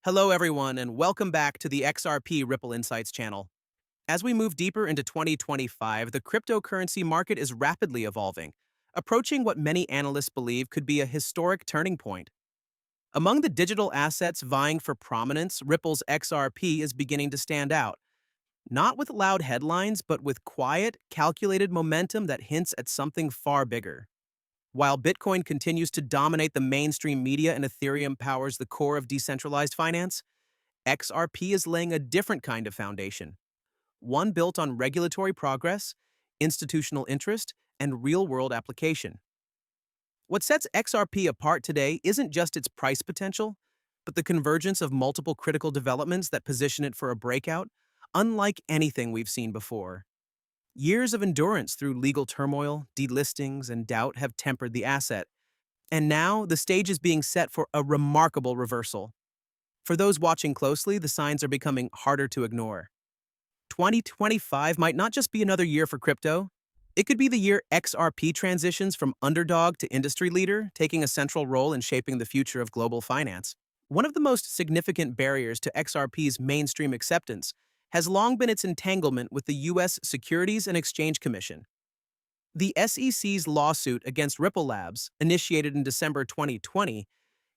Hello, everyone, and welcome back to the XRP Ripple Insights channel. As we move deeper into 2025, the cryptocurrency market is rapidly evolving, approaching what many analysts believe could be a historic turning point. Among the digital assets vying for prominence, Ripple's XRP is beginning to stand out, not with loud headlines, but with quiet, calculated momentum that hints at something far bigger. While Bitcoin continues to dominate the mainstream media and Ethereum powers the core of decentralized finance, XRP is laying a different kind of foundation, one built on regulatory progress, institutional interest, and real-world application. What sets XRP apart today isn't just its price potential, but the convergence of multiple critical developments that position it for a breakout, unlike anything we've seen before. Years of endurance through legal turmoil, delistings, and doubt have tempered the asset, and now the stage is being set for a remarkable reversal. For those watching closely, the signs are becoming harder to ignore. 2025 might not just be another year for crypto. It could be the year XRP transitions from underdog to industry leader, taking a central role in shaping the future of global finance. One of the most significant barriers to XRP's mainstream acceptance has long been its entanglement with the U.S. Securities and Exchange Commission. The SEC's lawsuit against Ripple Labs, initiated in December 2020,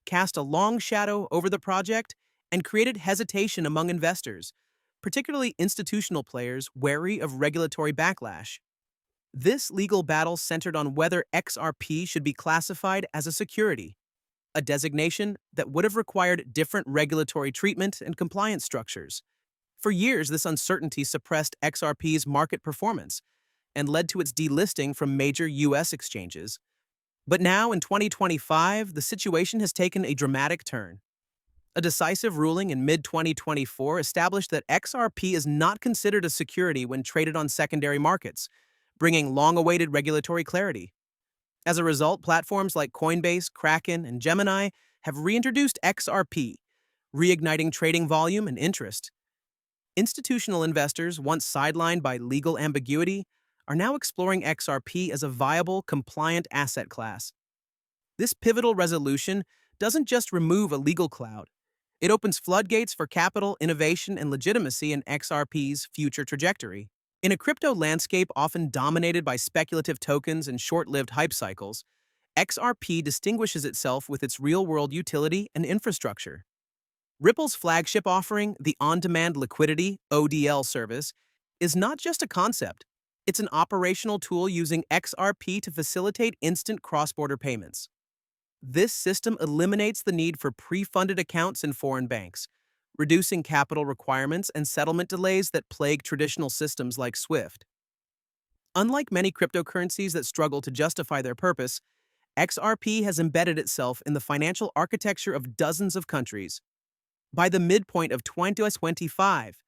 cast a long shadow over the project and created hesitation among investors, particularly institutional players wary of regulatory backlash. This legal battle centered on whether XRP should be classified as a security, a designation that would have required different regulatory treatment and compliance structures. For years, this uncertainty suppressed XRP's market performance and led to its delisting from major U.S. exchanges. But now, in 2025, the situation has taken a dramatic turn. A decisive ruling in mid-2024 established that XRP is not considered a security when traded on secondary markets, bringing long-awaited regulatory clarity. As a result, platforms like Coinbase, Kraken, and Gemini have reintroduced XRP, reigniting trading volume and interest. Institutional investors, once sidelined by legal ambiguity, are now exploring XRP as a viable, compliant asset class. This pivotal resolution doesn't just remove a legal cloud. It opens floodgates for capital, innovation, and legitimacy in XRP's future trajectory. In a crypto landscape often dominated by speculative tokens and short-lived hype cycles, XRP distinguishes itself with its real-world utility and infrastructure. Ripple's flagship offering, the On-Demand Liquidity (ODL) service, is not just a concept. It's an operational tool using XRP to facilitate instant cross-border payments. This system eliminates the need for pre-funded accounts in foreign banks, reducing capital requirements and settlement delays that plague traditional systems like SWIFT. Unlike many cryptocurrencies that struggle to justify their purpose, XRP has embedded itself in the financial architecture of dozens of countries. By the midpoint of 2025,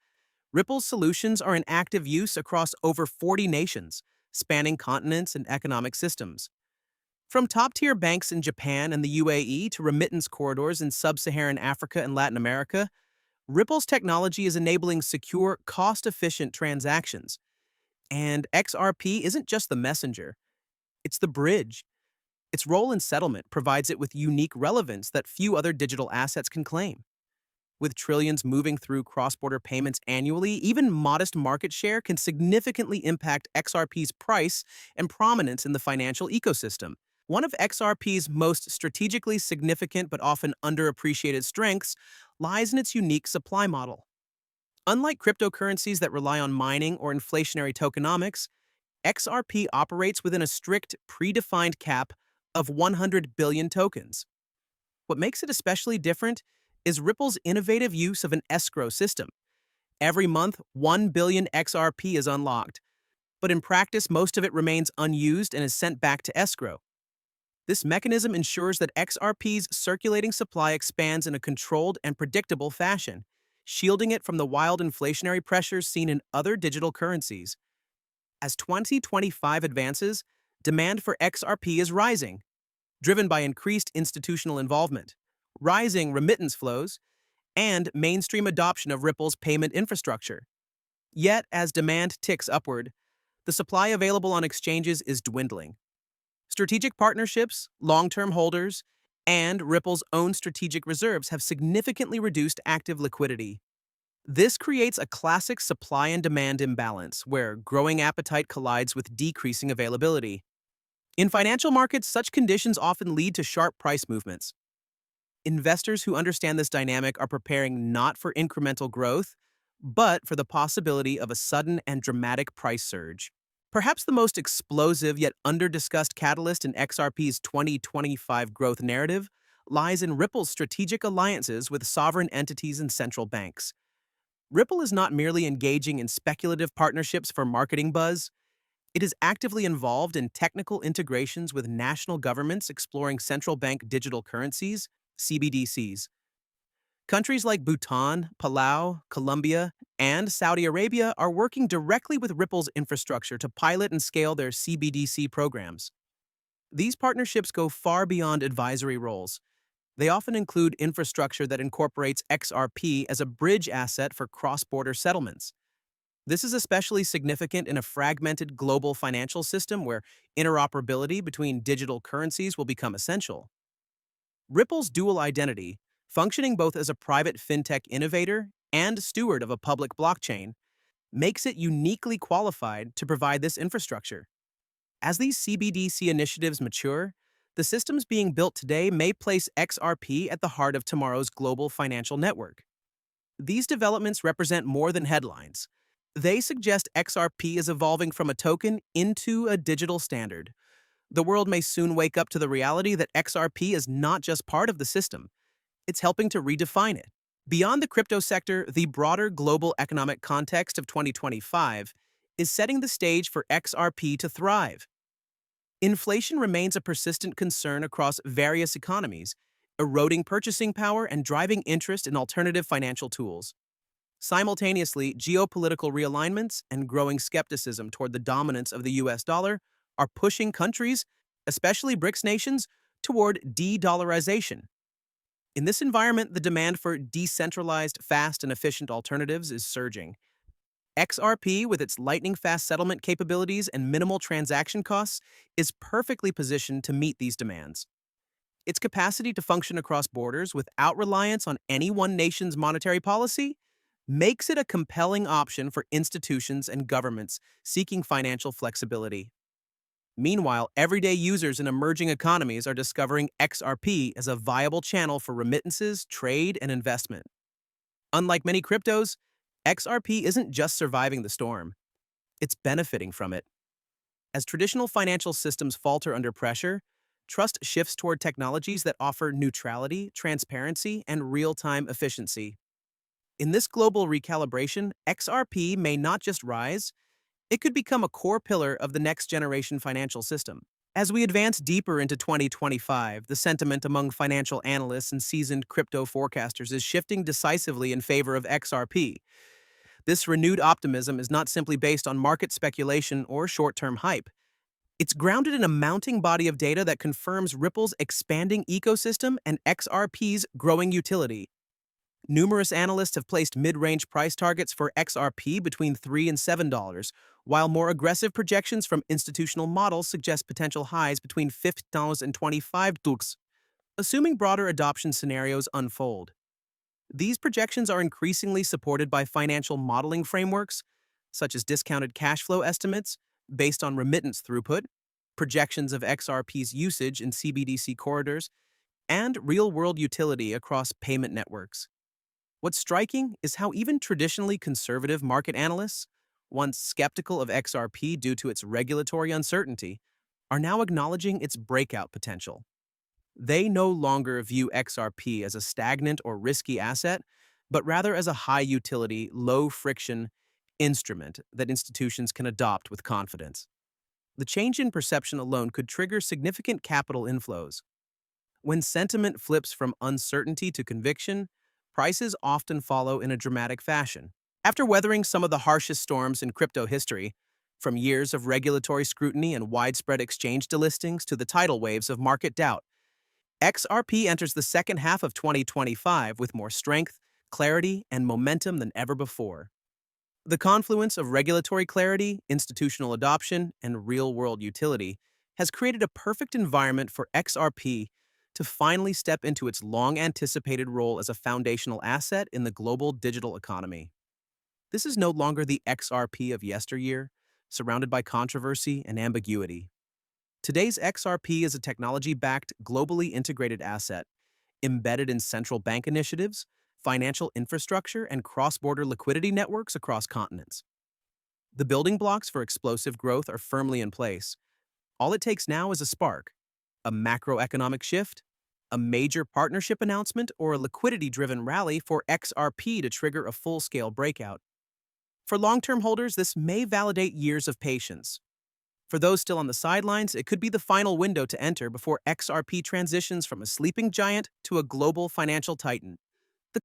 Ripple's solutions are in active use across over 40 nations, spanning continents and economic systems. From top-tier banks in Japan and the UAE to remittance corridors in sub-Saharan Africa and Latin America, Ripple's technology is enabling secure, cost-efficient transactions. And XRP isn't just the messenger, it's the bridge. Its role in settlement provides it with unique relevance that few other digital assets can claim. With trillions moving through cross-border payments annually, even modest market share can significantly impact XRP's price and prominence in the financial ecosystem. One of XRP's most strategically significant but often underappreciated strengths lies in its unique supply model. Unlike cryptocurrencies that rely on mining or inflationary tokenomics, XRP operates within a strict, predefined cap of 100 billion tokens. What makes it especially different is Ripple's innovative use of an escrow system. Every month, 1 billion XRP is unlocked, but in practice, most of it remains unused and is sent back to escrow. This mechanism ensures that XRP's circulating supply expands in a controlled and predictable fashion, shielding it from the wild inflationary pressures seen in other digital currencies. As 2025 advances, demand for XRP is rising, driven by increased institutional involvement, rising remittance flows, and mainstream adoption of Ripple's payment infrastructure. Yet, as demand ticks upward, the supply available on exchanges is dwindling. Strategic partnerships, long-term holders, And Ripple's own strategic reserves have significantly reduced active liquidity. This creates a classic supply and demand imbalance where growing appetite collides with decreasing availability. In financial markets, such conditions often lead to sharp price movements. Investors who understand this dynamic are preparing not for incremental growth, but for the possibility of a sudden and dramatic price surge. Perhaps the most explosive yet under-discussed catalyst in XRP's 2025 growth narrative lies in Ripple's strategic alliances with sovereign entities and central banks. Ripple is not merely engaging in speculative partnerships for marketing buzz, it is actively involved in technical integrations with national governments exploring central bank digital currencies, CBDCs. Countries like Bhutan, Palau, Colombia, and Saudi Arabia are working directly with Ripple's infrastructure to pilot and scale their CBDC programs. These partnerships go far beyond advisory roles. They often include infrastructure that incorporates XRP as a bridge asset for cross-border settlements. This is especially significant in a fragmented global financial system where interoperability between digital currencies will become essential. Ripple's dual identity, functioning both as a private fintech innovator and steward of a public blockchain, makes it uniquely qualified to provide this infrastructure. As these CBDC initiatives mature, the systems being built today may place XRP at the heart of tomorrow's global financial network. These developments represent more than headlines. They suggest XRP is evolving from a token into a digital standard. The world may soon wake up to the reality that XRP is not just part of the system, it's helping to redefine it. Beyond the crypto sector, the broader global economic context of 2025 is setting the stage for XRP to thrive. Inflation remains a persistent concern across various economies, eroding purchasing power and driving interest in alternative financial tools. Simultaneously, geopolitical realignments and growing skepticism toward the dominance of the US dollar are pushing countries, especially BRICS nations, toward de-dollarization. In this environment, the demand for decentralized, fast, and efficient alternatives is surging. XRP, with its lightning-fast settlement capabilities and minimal transaction costs, is perfectly positioned to meet these demands. Its capacity to function across borders without reliance on any one nation's monetary policy makes it a compelling option for institutions and governments seeking financial flexibility. Meanwhile, everyday users in emerging economies are discovering XRP as a viable channel for remittances, trade, and investment. Unlike many cryptos, XRP isn't just surviving the storm, it's benefiting from it. As traditional financial systems falter under pressure, trust shifts toward technologies that offer neutrality, transparency, and real-time efficiency. In this global recalibration, XRP may not just rise, it could become a core pillar of the next-generation financial system. As we advance deeper into 2025, the sentiment among financial analysts and seasoned crypto forecasters is shifting decisively in favor of XRP. This renewed optimism is not simply based on market speculation or short-term hype. It's grounded in a mounting body of data that confirms Ripple's expanding ecosystem and XRP's growing utility. Numerous analysts have placed mid-range price targets for XRP between $3 and $7, while more aggressive projections from institutional models suggest potential highs between $50 and $25, assuming broader adoption scenarios unfold. These projections are increasingly supported by financial modeling frameworks, such as discounted cash flow estimates based on remittance throughput, projections of XRP's usage in CBDC corridors, and real-world utility across payment networks. What's striking is how even traditionally conservative market analysts, once skeptical of XRP due to its regulatory uncertainty, are now acknowledging its breakout potential. They no longer view XRP as a stagnant or risky asset, but rather as a high-utility, low-friction instrument that institutions can adopt with confidence. The change in perception alone could trigger significant capital inflows. When sentiment flips from uncertainty to conviction, prices often follow in a dramatic fashion. After weathering some of the harshest storms in crypto history, from years of regulatory scrutiny and widespread exchange delistings to the tidal waves of market doubt, XRP enters the second half of 2025 with more strength, clarity, and momentum than ever before. The confluence of regulatory clarity, institutional adoption, and real-world utility has created a perfect environment for XRP to finally step into its long-anticipated role as a foundational asset in the global digital economy. This is no longer the XRP of yesteryear, surrounded by controversy and ambiguity. Today's XRP is a technology-backed, globally integrated asset, embedded in central bank initiatives, financial infrastructure, and cross-border liquidity networks across continents. The building blocks for explosive growth are firmly in place. All it takes now is a spark, a macroeconomic shift, a major partnership announcement, or a liquidity-driven rally for XRP to trigger a full-scale breakout. For long-term holders, this may validate years of patience. For those still on the sidelines, it could be the final window to enter before XRP transitions from a sleeping giant to a global financial titan.